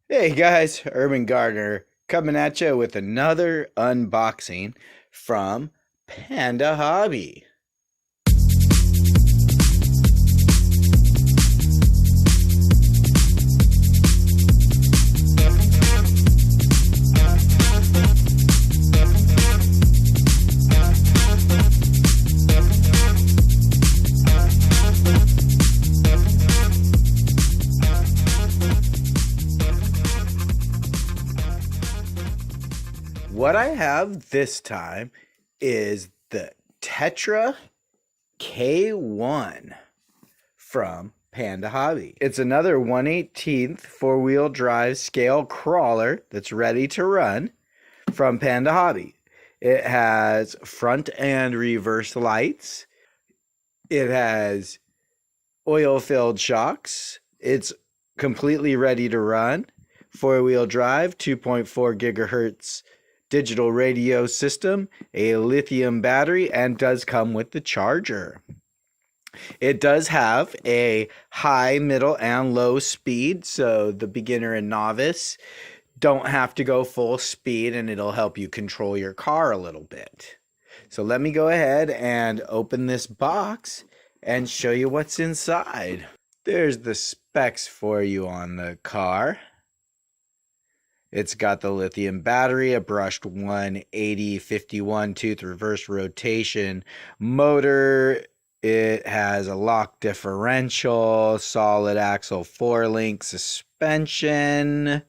Hey guys, Urban Gardener coming at you with another unboxing from Panda Hobby. What I have this time is the Tetra K1 from Panda Hobby. It's another 1/18 four-wheel drive scale crawler that's ready to run from Panda Hobby. It has front and reverse lights. It has oil-filled shocks. It's completely ready to run. Four-wheel drive, 2.4 gigahertz digital radio system, a lithium battery, and does come with the charger. It does have a high, middle, and low speed, so the beginner and novice don't have to go full speed, and it'll help you control your car a little bit. So let me go ahead and open this box and show you what's inside. There's the specs for you on the car. It's got the lithium battery, a brushed 180/51 tooth reverse rotation motor. It has a lock differential, solid axle 4-link suspension.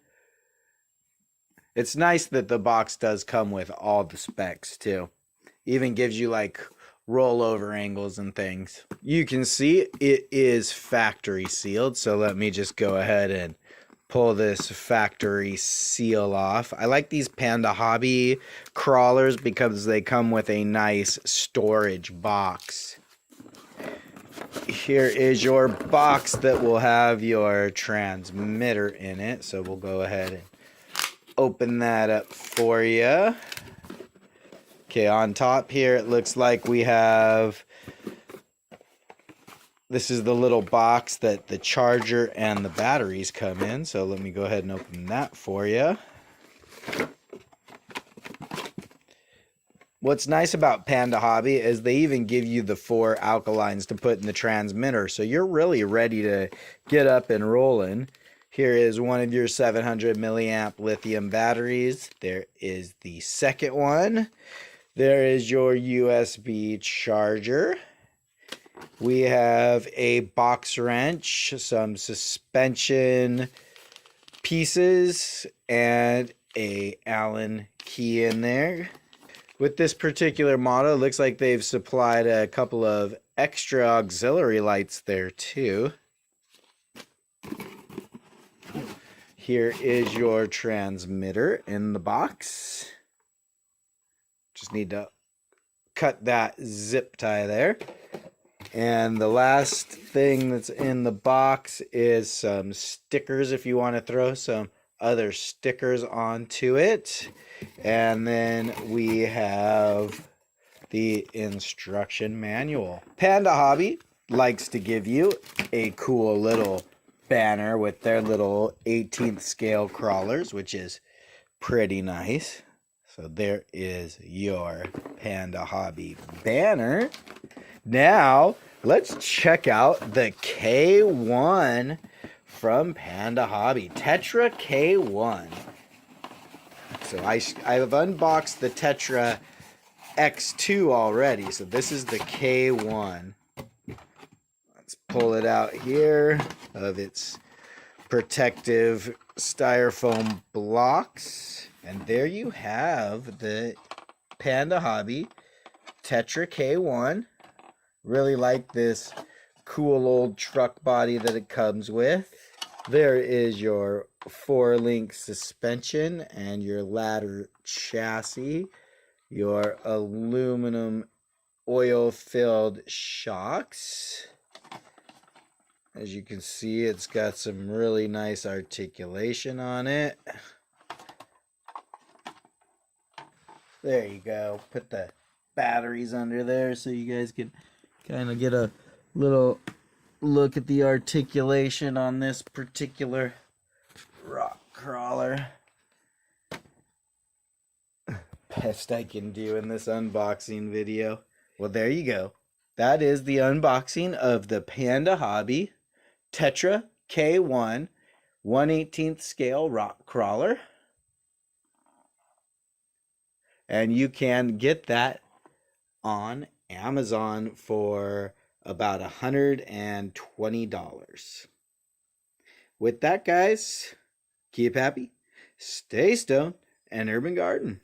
It's nice that the box does come with all the specs too. Even gives you like rollover angles and things. You can see it is factory sealed, so let me just go ahead and pull this factory seal off. I like these Panda Hobby crawlers because they come with a nice storage box. Here is your box that will have your transmitter in it. So we'll go ahead and open that up for you. Okay, on top here it looks like we have, this is the little box that the charger and the batteries come in. So let me go ahead and open that for you. What's nice about Panda Hobby is they even give you the 4 alkalines to put in the transmitter. So you're really ready to get up and rolling. Here is one of your 700 milliamp lithium batteries. There is the second one. There is your USB charger. We have a box wrench, some suspension pieces, and a Allen key in there. With this particular model, it looks like they've supplied a couple of extra auxiliary lights there too. Here is your transmitter in the box. Just need to cut that zip tie there. And the last thing that's in the box is some stickers if you want to throw some other stickers onto it. And then we have the instruction manual. Panda Hobby likes to give you a cool little banner with their little 18th scale crawlers, which is pretty nice. So there is your Panda Hobby banner. Now, let's check out the K1 from Panda Hobby. Tetra K1. So I've unboxed the Tetra X2 already. So this is the K1. Let's pull it out here of its protective styrofoam blocks. And there you have the Panda Hobby Tetra K1. Really like this cool old truck body that it comes with. There is your 4-link suspension and your ladder chassis, your aluminum oil-filled shocks. As you can see, it's got some really nice articulation on it. There you go. Put the batteries under there so you guys can kind of get a little look at the articulation on this particular rock best I can do in this unboxing video. Well, there you go. That is the unboxing of the Panda Hobby Tetra K1 1/18 scale rock crawler. And you can get that on Amazon for about $120. With that, guys, keep happy, stay stoned, and urban garden.